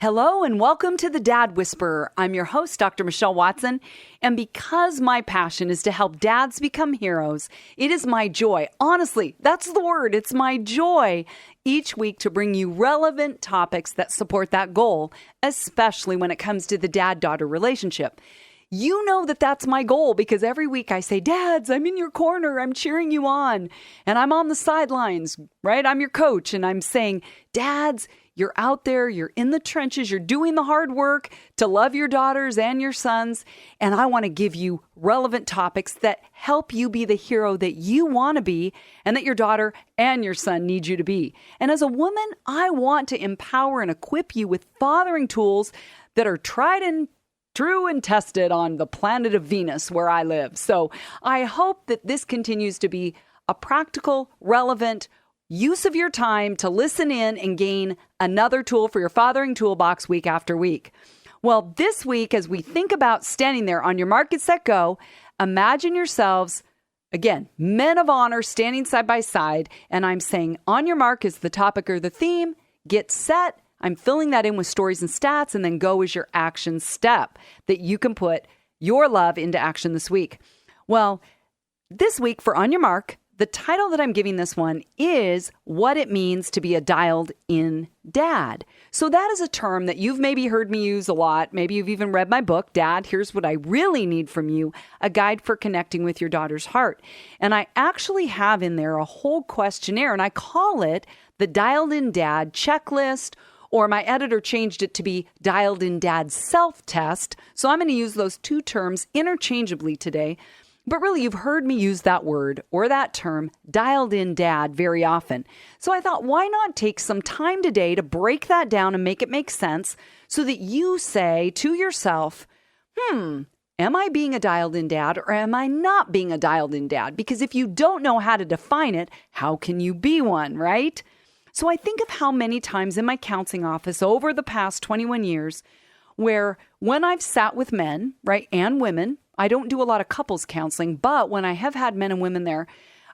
Hello and welcome to the Dad Whisperer. I'm your host, Dr. Michelle Watson, and because my passion is to help dads become heroes, it is my joy. Honestly, that's the word. It's my joy each week to bring you relevant topics that support that goal, especially when it comes to the dad-daughter relationship. You know that that's my goal because every week I say, Dads, I'm in your corner. I'm cheering you on. And I'm on the sidelines, right? I'm your coach. And I'm saying, Dads, you're out there. You're in the trenches. You're doing the hard work to love your daughters and your sons. And I want to give you relevant topics that help you be the hero that you want to be and that your daughter and your son need you to be. And as a woman, I want to empower and equip you with fathering tools that are tried and true and tested on the planet of Venus where I live. So I hope that this continues to be a practical, relevant use of your time to listen in and gain another tool for your fathering toolbox week after week. Well, this week, as we think about standing there on your mark, get set, go, imagine yourselves, again, men of honor standing side by side. And I'm saying on your mark is the topic or the theme, get set. I'm filling that in with stories and stats, and then go is your action step that you can put your love into action this week. Well, this week for On Your Mark, the title that I'm giving this one is What It Means to Be a Dialed-In Dad. So that is a term that you've maybe heard me use a lot. Maybe you've even read my book, Dad, Here's What I Really Need From You, a guide for connecting with your daughter's heart. And I actually have in there a whole questionnaire, and I call it the Dialed-In Dad Checklist, or my editor changed it to be Dialed-In Dad Self-Test. So I'm going to use those two terms interchangeably today. But really, you've heard me use that word or that term, Dialed-In Dad, very often. So I thought, why not take some time today to break that down and make it make sense so that you say to yourself, am I being a dialed-in dad or am I not being a dialed-in dad? Because if you don't know how to define it, how can you be one, right? So I think of how many times in my counseling office over the past 21 years where when I've sat with men, right, and women, I don't do a lot of couples counseling, but when I have had men and women there,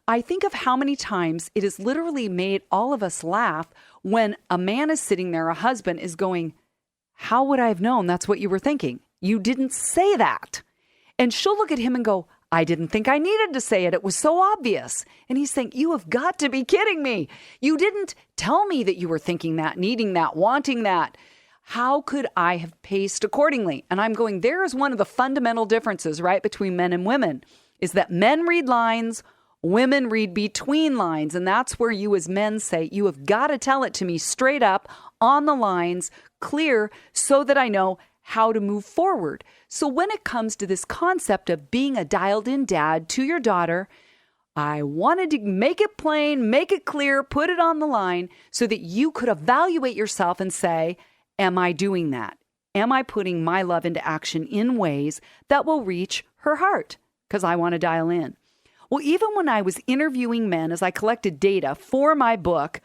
I think of how many times it has literally made all of us laugh when a man is sitting there, a husband is going, how would I have known that's what you were thinking? You didn't say that. And she'll look at him and go, I didn't think I needed to say it. It was so obvious. And he's saying, you have got to be kidding me. You didn't tell me that you were thinking that, needing that, wanting that. How could I have paced accordingly? And I'm going, there is one of the fundamental differences, right, between men and women, is that men read lines, women read between lines. And that's where you as men say, you have got to tell it to me straight up on the lines, clear, so that I know how to move forward. So when it comes to this concept of being a dialed-in dad to your daughter, I wanted to make it plain, make it clear, put it on the line so that you could evaluate yourself and say, am I doing that? Am I putting my love into action in ways that will reach her heart? Because I want to dial in. Well, even when I was interviewing men as I collected data for my book,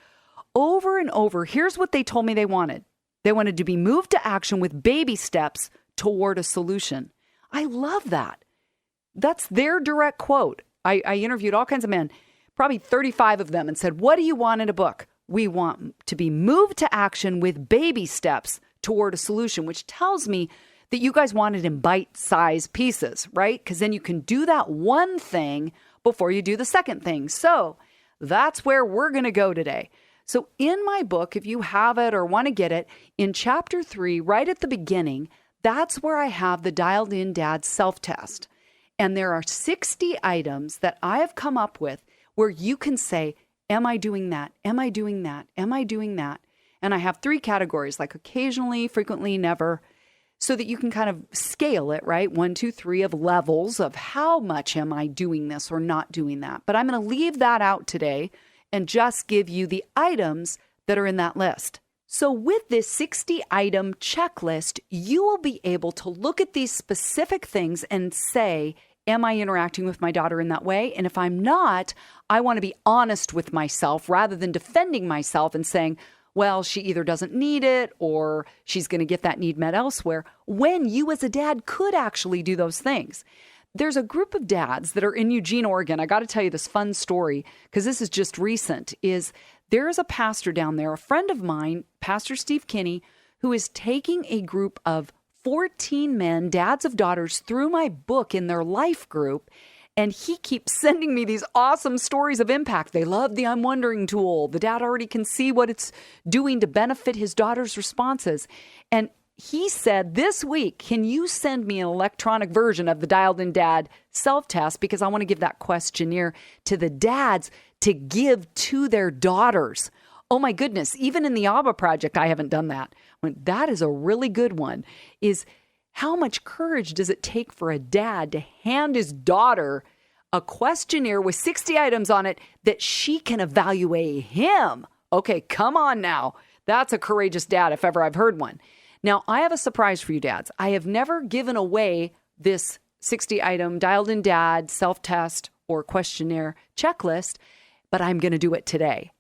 over and over, here's what they told me they wanted. They wanted to be moved to action with baby steps toward a solution. I love that. That's their direct quote. I interviewed all kinds of men, probably 35 of them, and said, what do you want in a book? We want to be moved to action with baby steps toward a solution, which tells me that you guys want it in bite-sized pieces, right? Because then you can do that one thing before you do the second thing. So that's where we're going to go today. So in my book, if you have it or want to get it, in chapter 3, right at the beginning, that's where I have the Dialed-In Dad self-test. And there are 60 items that I have come up with where you can say, am I doing that? Am I doing that? Am I doing that? And I have 3 categories, like occasionally, frequently, never, so that you can kind of scale it, right? 1, 2, 3 of levels of how much am I doing this or not doing that. But I'm going to leave that out today and just give you the items that are in that list. So with this 60-item checklist, you will be able to look at these specific things and say, am I interacting with my daughter in that way? And if I'm not, I want to be honest with myself rather than defending myself and saying, well, she either doesn't need it or she's going to get that need met elsewhere, when you as a dad could actually do those things. There's a group of dads that are in Eugene, Oregon. I got to tell you this fun story because this is just recent, is there is a pastor down there, a friend of mine, Pastor Steve Kinney, who is taking a group of 14 men, dads of daughters, through my book in their life group. And he keeps sending me these awesome stories of impact. They love the I'm wondering tool. The dad already can see what it's doing to benefit his daughter's responses. And he said this week, can you send me an electronic version of the Dialed In Dad self-test? Because I want to give that questionnaire to the dads to give to their daughters. Oh my goodness, even in the ABBA project, I haven't done that. That is a really good one, is how much courage does it take for a dad to hand his daughter a questionnaire with 60 items on it that she can evaluate him? Okay, come on now. That's a courageous dad if ever I've heard one. Now, I have a surprise for you dads. I have never given away this 60-item Dialed In Dad self-test or questionnaire checklist, but I'm going to do it today.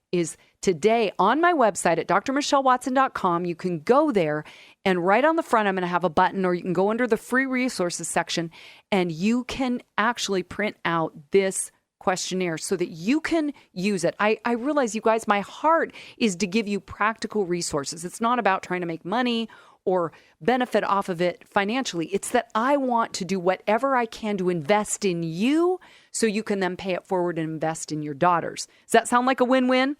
Today on my website at drmichellewatson.com, you can go there and right on the front, I'm going to have a button, or you can go under the free resources section and you can actually print out this questionnaire so that you can use it. I realize, you guys, my heart is to give you practical resources. It's not about trying to make money or benefit off of it financially. It's that I want to do whatever I can to invest in you so you can then pay it forward and invest in your daughters. Does that sound like a win-win?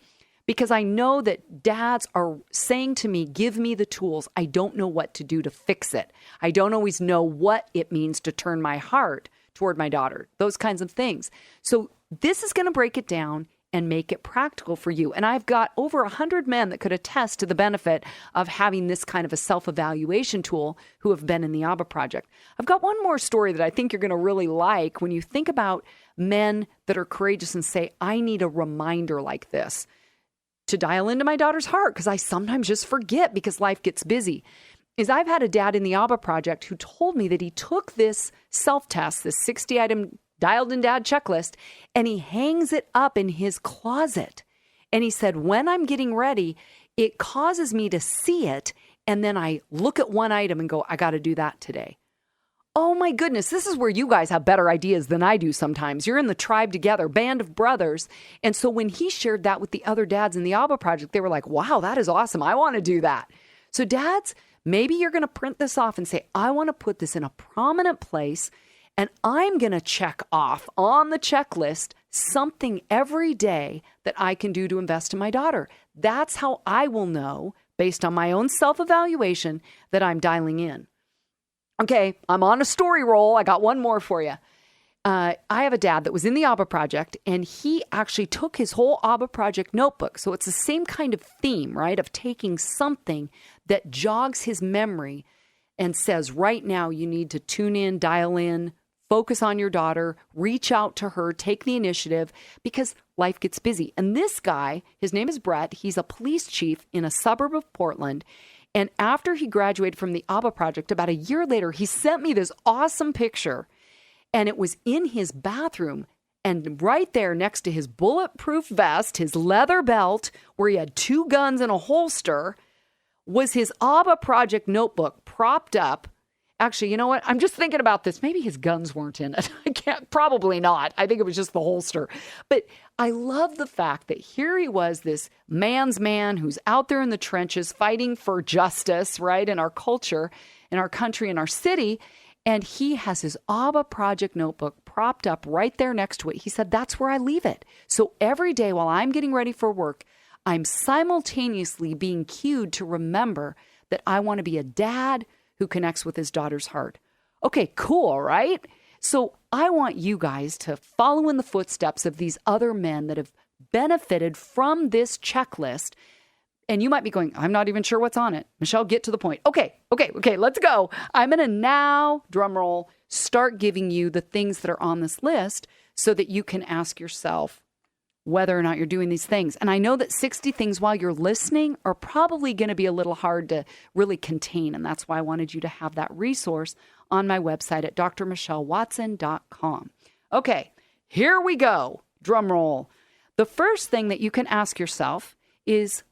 Because I know that dads are saying to me, give me the tools. I don't know what to do to fix it. I don't always know what it means to turn my heart toward my daughter, those kinds of things. So this is going to break it down and make it practical for you. And I've got over 100 men that could attest to the benefit of having this kind of a self-evaluation tool who have been in the ABBA project. I've got one more story that I think you're going to really like when you think about men that are courageous and say, I need a reminder like this to dial into my daughter's heart, because I sometimes just forget because life gets busy. I've had a dad in the ABBA project who told me that he took this self-test, this 60-item Dialed In Dad checklist, and he hangs it up in his closet. And he said, when I'm getting ready, it causes me to see it. And then I look at one item and go, I got to do that today. Oh my goodness, this is where you guys have better ideas than I do sometimes. You're in the tribe together, band of brothers. And so when he shared that with the other dads in the ABBA project, they were like, wow, that is awesome. I want to do that. So dads, maybe you're going to print this off and say, I want to put this in a prominent place, and I'm going to check off on the checklist something every day that I can do to invest in my daughter. That's how I will know, based on my own self-evaluation, that I'm dialing in. Okay, I'm on a story roll. I got one more for you. I have a dad that was in the ABBA project, and he actually took his whole ABBA project notebook. So it's the same kind of theme, right, of taking something that jogs his memory and says, right now you need to tune in, dial in, focus on your daughter, reach out to her, take the initiative, because life gets busy. And this guy, his name is Brett. He's a police chief in a suburb of Portland. And after he graduated from the ABBA project, about a year later, he sent me this awesome picture. And it was in his bathroom. And right there next to his bulletproof vest, his leather belt, where he had 2 guns in a holster, was his ABBA project notebook propped up. Actually, you know what? I'm just thinking about this. Maybe his guns weren't in it. Probably not. I think it was just the holster. But I love the fact that here he was, this man's man who's out there in the trenches fighting for justice, right, in our culture, in our country, in our city. And he has his ABBA project notebook propped up right there next to it. He said, that's where I leave it. So every day while I'm getting ready for work, I'm simultaneously being cued to remember that I want to be a dad who connects with his daughter's heart. Okay, cool, right? So I want you guys to follow in the footsteps of these other men that have benefited from this checklist. And you might be going, I'm not even sure what's on it. Michelle, get to the point. Okay, let's go. I'm going to now, drum roll, start giving you the things that are on this list so that you can ask yourself whether or not you're doing these things. And I know that 60 things while you're listening are probably going to be a little hard to really contain. And that's why I wanted you to have that resource on my website at drmichellewatson.com. Okay, here we go. Drum roll. The first thing that you can ask yourself is,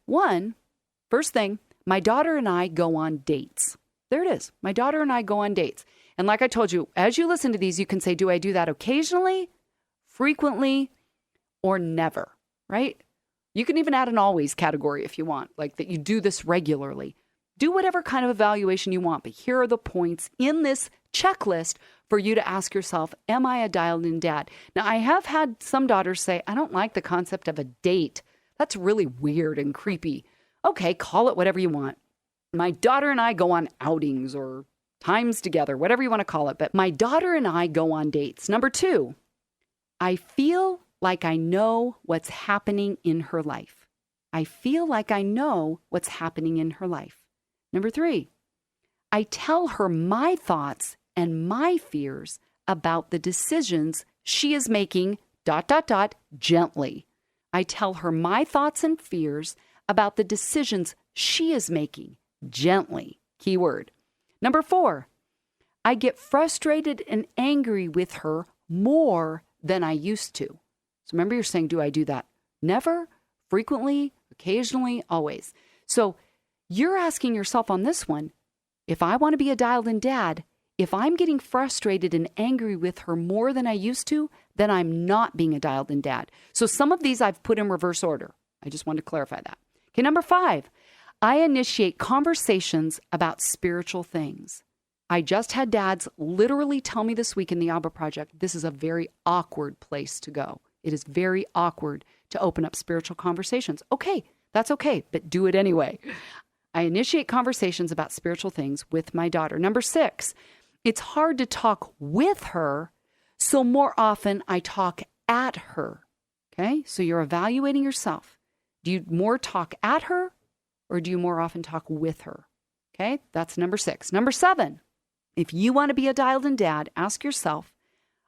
first thing, my daughter and I go on dates. There it is. My daughter and I go on dates. And like I told you, as you listen to these, you can say, do I do that occasionally, frequently, or never, right? You can even add an always category if you want, like that you do this regularly. Do whatever kind of evaluation you want, but here are the points in this checklist for you to ask yourself, am I a dialed-in dad? Now, I have had some daughters say, I don't like the concept of a date. That's really weird and creepy. Okay, call it whatever you want. My daughter and I go on outings or times together, whatever you want to call it. But my daughter and I go on dates. Number 2, I feel like I know what's happening in her life. I feel like I know what's happening in her life. Number 3, I tell her my thoughts and my fears about the decisions she is making, ... gently. I tell her my thoughts and fears about the decisions she is making, gently. Keyword. Number 4, I get frustrated and angry with her more than I used to. So remember, you're saying, do I do that? Never, frequently, occasionally, always. So you're asking yourself on this one, if I want to be a dialed-in dad, if I'm getting frustrated and angry with her more than I used to, then I'm not being a dialed-in dad. So some of these I've put in reverse order. I just wanted to clarify that. Okay, number 5, I initiate conversations about spiritual things. I just had dads literally tell me this week in the Abba Project, this is a very awkward place to go. It is very awkward to open up spiritual conversations. Okay, that's okay, but do it anyway. I initiate conversations about spiritual things with my daughter. Number 6, it's hard to talk with her, so more often I talk at her. Okay, so you're evaluating yourself. Do you more talk at her or do you more often talk with her? Okay, that's number 6. Number 7, if you want to be a dialed-in dad, ask yourself,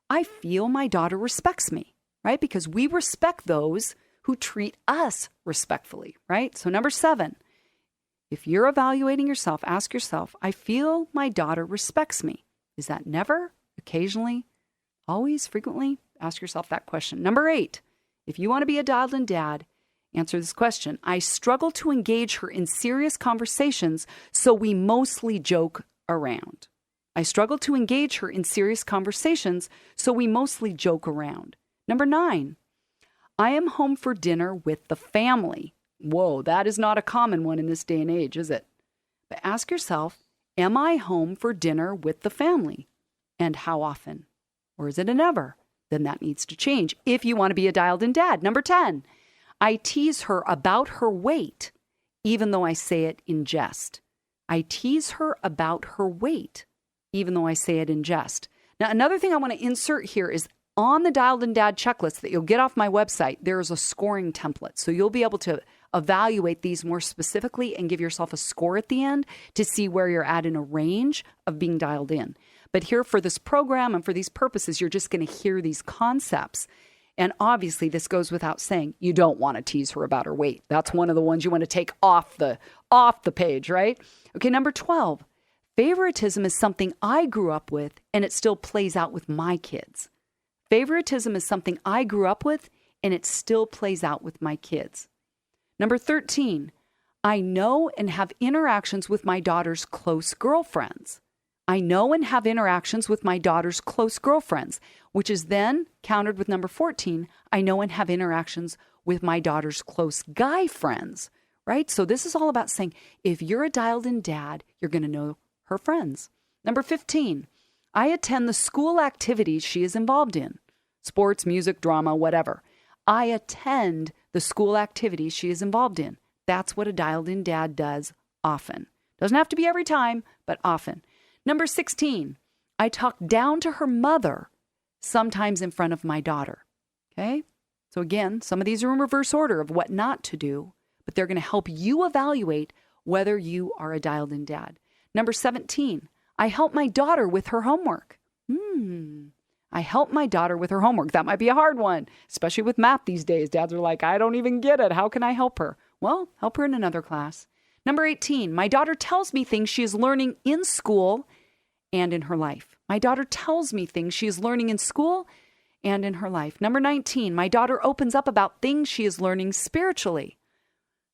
I feel my daughter respects me, right? Because we respect those who treat us respectfully, right? So number 7, if you're evaluating yourself, ask yourself, I feel my daughter respects me. Is that never, occasionally, always, frequently? Ask yourself that question. Number 8, if you want to be a dialed-in dad, answer this question. I struggle to engage her in serious conversations, so we mostly joke around. I struggle to engage her in serious conversations, so we mostly joke around. Number 9, I am home for dinner with the family. Whoa, that is not a common one in this day and age, is it? But ask yourself, am I home for dinner with the family? And how often? Or is it a never? Then that needs to change if you want to be a dialed-in dad. Number 10, I tease her about her weight, even though I say it in jest. I tease her about her weight, even though I say it in jest. Now, another thing I want to insert here is on the Dialed-in Dad checklist that you'll get off my website, there is a scoring template. So you'll be able to evaluate these more specifically and give yourself a score at the end to see where you're at in a range of being dialed in. But here for this program and for these purposes, you're just going to hear these concepts. And obviously, this goes without saying, you don't want to tease her about her weight. That's one of the ones you want to take off the page, right? Okay, number 12, favoritism is something I grew up with, and it still plays out with my kids. Favoritism is something I grew up with, and it still plays out with my kids. Number 13, I know and have interactions with my daughter's close girlfriends. I know and have interactions with my daughter's close girlfriends, which is then countered with number 14, I know and have interactions with my daughter's close guy friends, right? So this is all about saying, if you're a dialed-in dad, you're going to know her friends. Number 15, I attend the school activities she is involved in, sports, music, drama, whatever. I attend the school activities she is involved in. That's what a dialed-in dad does often. Doesn't have to be every time, but often. Number 16, I talk down to her mother, sometimes in front of my daughter. Okay? So again, some of these are in reverse order of what not to do, but they're going to help you evaluate whether you are a dialed-in dad. Number 17, I help my daughter with her homework. I help my daughter with her homework. That might be a hard one, especially with math these days. Dads are like, I don't even get it. How can I help her? Well, help her in another class. Number 18, my daughter tells me things she is learning in school and in her life. My daughter tells me things she is learning in school and in her life. Number 19, my daughter opens up about things she is learning spiritually.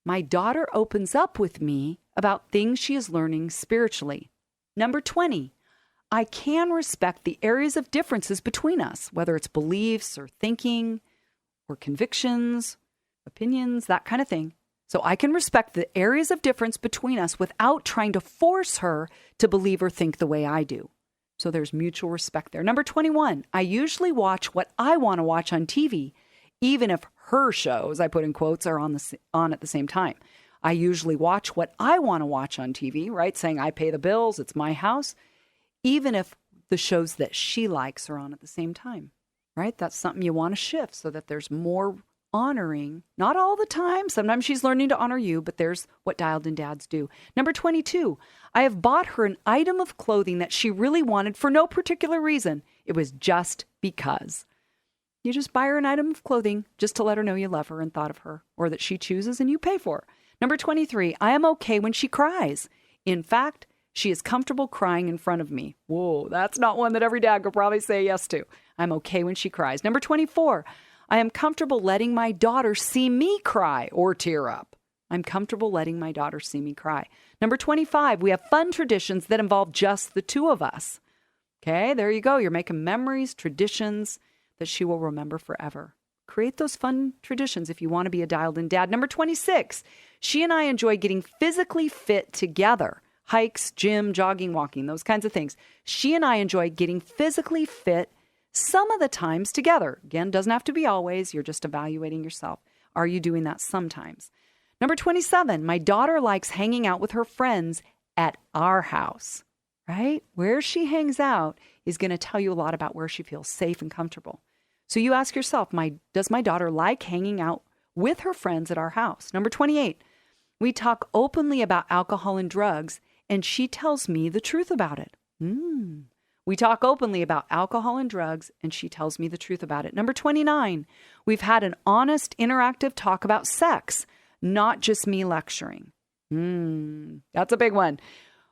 My daughter opens up with me about things she is learning spiritually. Number 20, I can respect the areas of differences between us, whether it's beliefs or thinking or convictions, opinions, that kind of thing. So I can respect the areas of difference between us without trying to force her to believe or think the way I do. So there's mutual respect there. Number 21, I usually watch what I want to watch on TV, even if her shows, I put in quotes, are on at the same time. I usually watch what I want to watch on TV, right? Saying I pay the bills, it's my house, even if the shows that she likes are on at the same time, right? That's something you want to shift so that there's more honoring, not all the time. Sometimes she's learning to honor you, but there's what Dialed In Dads do. Number 22, I have bought her an item of clothing that she really wanted for no particular reason. It was just because. You just buy her an item of clothing just to let her know you love her and thought of her, or that she chooses and you pay for her. Number 23, I am okay when she cries. In fact, she is comfortable crying in front of me. Whoa, that's not one that every dad could probably say yes to. I'm okay when she cries. Number 24, I am comfortable letting my daughter see me cry or tear up. I'm comfortable letting my daughter see me cry. Number 25, we have fun traditions that involve just the two of us. Okay, there you go. You're making memories, traditions that she will remember forever. Create those fun traditions if you want to be a dialed in dad. Number 26, she and I enjoy getting physically fit together. Hikes, gym, jogging, walking, those kinds of things. She and I enjoy getting physically fit some of the times together. Again, doesn't have to be always. You're just evaluating yourself. Are you doing that sometimes? Number 27, my daughter likes hanging out with her friends at our house, right? Where she hangs out is going to tell you a lot about where she feels safe and comfortable. So you ask yourself, does my daughter like hanging out with her friends at our house? Number 28, we talk openly about alcohol and drugs, and she tells me the truth about it. We talk openly about alcohol and drugs, and she tells me the truth about it. Number 29, we've had an honest, interactive talk about sex, not just me lecturing. That's a big one.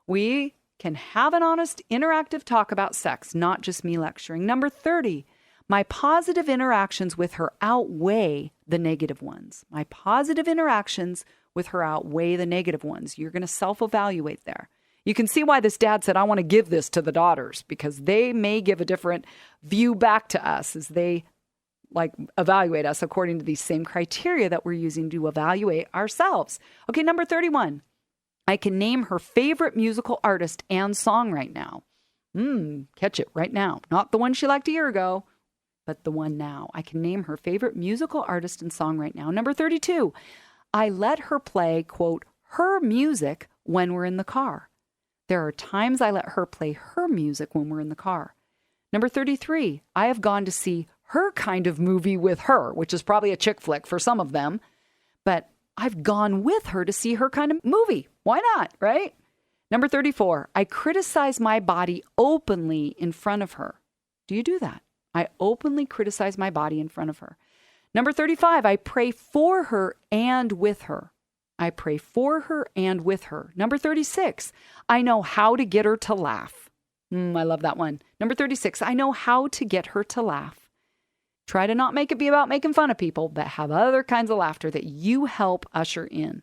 We can have an honest, interactive talk about sex, not just me lecturing. Number 30, my positive interactions with her outweigh the negative ones. My positive interactions with her outweigh the negative ones. You're going to self-evaluate there. You can see why this dad said, I want to give this to the daughters, because they may give a different view back to us as they evaluate us according to these same criteria that we're using to evaluate ourselves. Okay, number 31. I can name her favorite musical artist and song right now. Catch it right now. Not the one she liked a year ago, but the one now. I can name her favorite musical artist and song right now. Number 32. I let her play, quote, her music when we're in the car. There are times I let her play her music when we're in the car. Number 33, I have gone to see her kind of movie with her, which is probably a chick flick for some of them, but I've gone with her to see her kind of movie. Why not, right? Number 34, I criticize my body openly in front of her. Do you do that? I openly criticize my body in front of her. Number 35, I pray for her and with her. I pray for her and with her. Number 36, I know how to get her to laugh. I love that one. Number 36, I know how to get her to laugh. Try to not make it be about making fun of people, but have other kinds of laughter that you help usher in.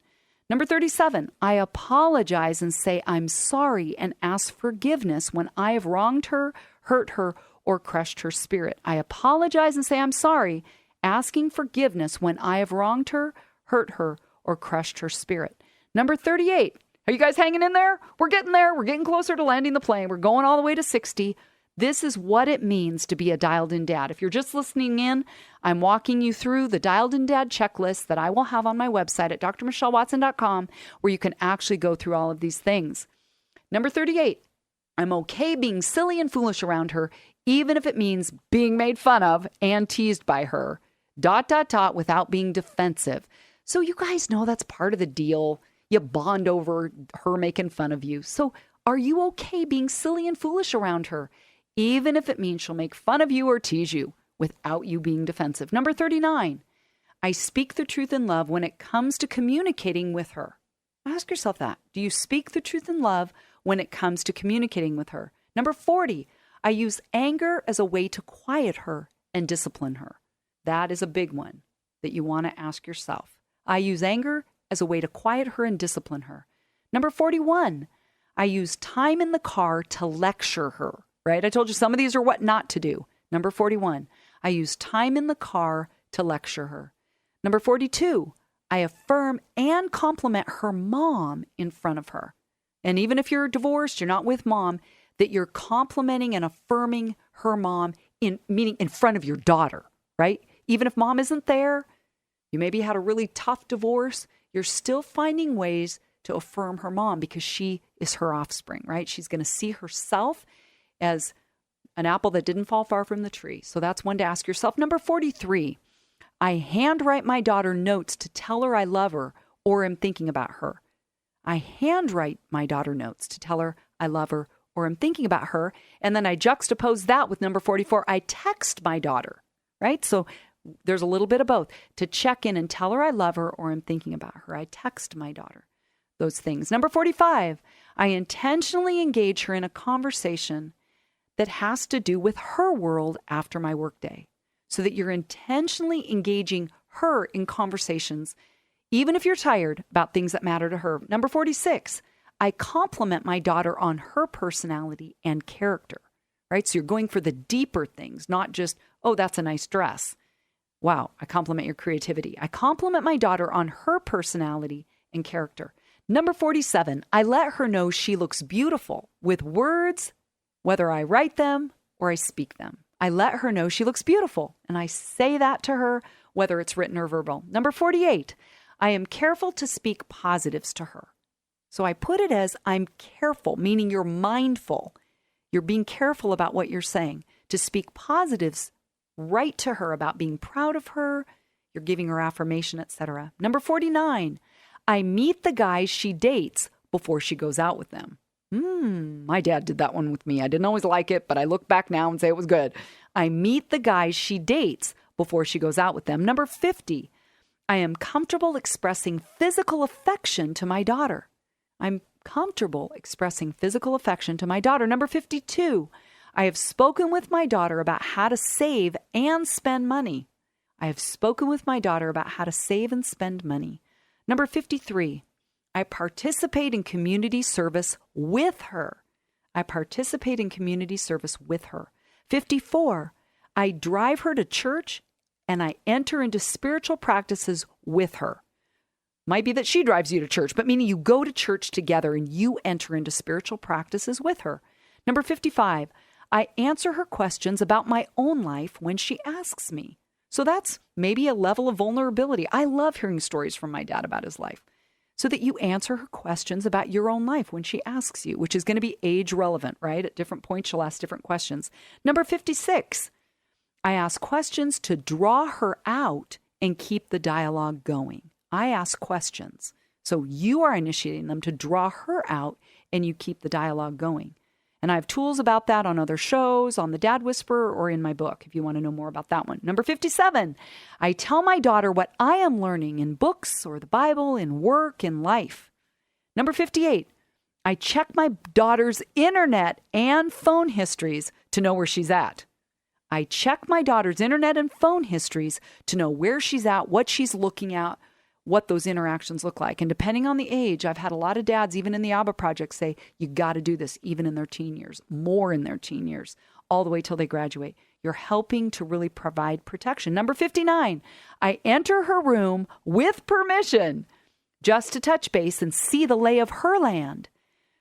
Number 37, I apologize and say I'm sorry and ask forgiveness when I have wronged her, hurt her, or crushed her spirit. I apologize and say I'm sorry, asking forgiveness when I have wronged her, hurt her, or crushed her spirit. Number 38. Are you guys hanging in there? We're getting there. We're getting closer to landing the plane. We're going all the way to 60. This is what it means to be a dialed in dad. If you're just listening in, I'm walking you through the dialed in dad checklist that I will have on my website at drmichellewatson.com, where you can actually go through all of these things. Number 38. I'm okay being silly and foolish around her, even if it means being made fun of and teased by her. ... without being defensive. So you guys know that's part of the deal. You bond over her making fun of you. So are you okay being silly and foolish around her, even if it means she'll make fun of you or tease you without you being defensive? Number 39, I speak the truth in love when it comes to communicating with her. Ask yourself that. Do you speak the truth in love when it comes to communicating with her? Number 40, I use anger as a way to quiet her and discipline her. That is a big one that you want to ask yourself. I use anger as a way to quiet her and discipline her. Number 41, I use time in the car to lecture her, right? I told you some of these are what not to do. Number 41, I use time in the car to lecture her. Number 42, I affirm and compliment her mom in front of her. And even if you're divorced, you're not with mom, that you're complimenting and affirming her mom meaning in front of your daughter, right? Even if mom isn't there, you maybe had a really tough divorce, you're still finding ways to affirm her mom because she is her offspring, right? She's going to see herself as an apple that didn't fall far from the tree. So that's one to ask yourself. Number 43, I handwrite my daughter notes to tell her I love her or am thinking about her. I handwrite my daughter notes to tell her I love her or am thinking about her. And then I juxtapose that with number 44, I text my daughter, right? So there's a little bit of both. To check in and tell her I love her or am thinking about her. I text my daughter those things. Number 45, I intentionally engage her in a conversation that has to do with her world after my workday, so that you're intentionally engaging her in conversations, even if you're tired, about things that matter to her. Number 46, I compliment my daughter on her personality and character, right? So you're going for the deeper things, not just, oh, that's a nice dress. Wow, I compliment your creativity. I compliment my daughter on her personality and character. Number 47, I let her know she looks beautiful with words, whether I write them or I speak them. I let her know she looks beautiful, and I say that to her, whether it's written or verbal. Number 48, I am careful to speak positives to her. So I put it as I'm careful, meaning you're mindful. You're being careful about what you're saying. To speak positives right to her about being proud of her, you're giving her affirmation, etc. Number 49, I meet the guys she dates before she goes out with them. My dad did that one with me. I didn't always like it, but I look back now and say it was good. I meet the guys she dates before she goes out with them. Number 50, I am comfortable expressing physical affection to my daughter. I'm comfortable expressing physical affection to my daughter. Number 52, I have spoken with my daughter about how to save and spend money. I have spoken with my daughter about how to save and spend money. Number 53, I participate in community service with her. I participate in community service with her. 54, I drive her to church and I enter into spiritual practices with her. Might be that she drives you to church, but meaning you go to church together and you enter into spiritual practices with her. Number 55, I answer her questions about my own life when she asks me. So that's maybe a level of vulnerability. I love hearing stories from my dad about his life, so that you answer her questions about your own life when she asks you, which is going to be age relevant, right? At different points, she'll ask different questions. Number 56, I ask questions to draw her out and keep the dialogue going. I ask questions. So you are initiating them to draw her out and you keep the dialogue going. And I have tools about that on other shows, on the Dad Whisperer, or in my book, if you want to know more about that one. Number 57, I tell my daughter what I am learning in books or the Bible, in work, in life. Number 58, I check my daughter's internet and phone histories to know where she's at. I check my daughter's internet and phone histories to know where she's at, what she's looking at, what those interactions look like. And depending on the age, I've had a lot of dads, even in the ABBA project, say, you got to do this even in their teen years, more in their teen years, all the way till they graduate. You're helping to really provide protection. Number 59, I enter her room with permission just to touch base and see the lay of her land.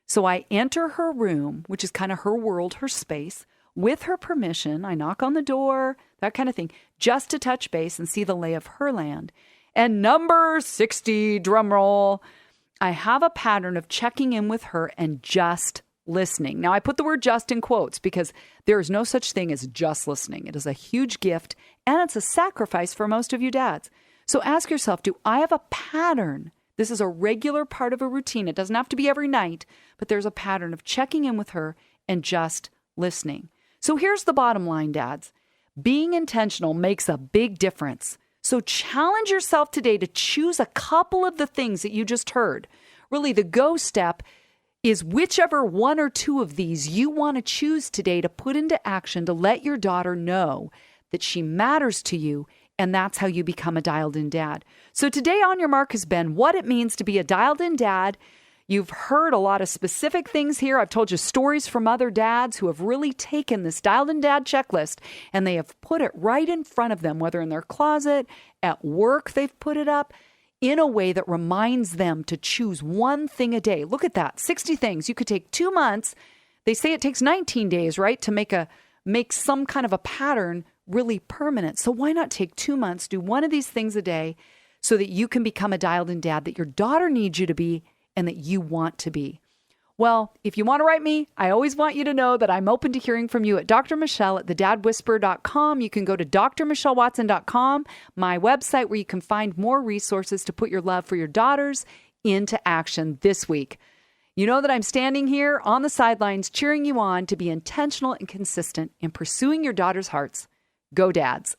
So I enter her room, which is kind of her world, her space, with her permission. I knock on the door, that kind of thing, just to touch base and see the lay of her land. And number 60, drum roll, I have a pattern of checking in with her and just listening. Now, I put the word just in quotes because there is no such thing as just listening. It is a huge gift and it's a sacrifice for most of you dads. So ask yourself, do I have a pattern? This is a regular part of a routine. It doesn't have to be every night, but there's a pattern of checking in with her and just listening. So here's the bottom line, dads. Being intentional makes a big difference. So challenge yourself today to choose a couple of the things that you just heard. Really, the go step is whichever one or two of these you want to choose today to put into action to let your daughter know that she matters to you, and that's how you become a dialed-in dad. So today on Your Mark has been what it means to be a dialed-in dad. You've heard a lot of specific things here. I've told you stories from other dads who have really taken this dialed-in dad checklist and they have put it right in front of them, whether in their closet, at work they've put it up, in a way that reminds them to choose one thing a day. Look at that, 60 things. You could take 2 months. They say it takes 19 days, right, to make some kind of a pattern really permanent. So why not take 2 months, do one of these things a day so that you can become a dialed-in dad that your daughter needs you to be and that you want to be? Well, if you want to write me, I always want you to know that I'm open to hearing from you at Dr. Michelle at thedadwhisperer.com. You can go to drmichellewatson.com, my website, where you can find more resources to put your love for your daughters into action this week. You know that I'm standing here on the sidelines cheering you on to be intentional and consistent in pursuing your daughter's hearts. Go Dads.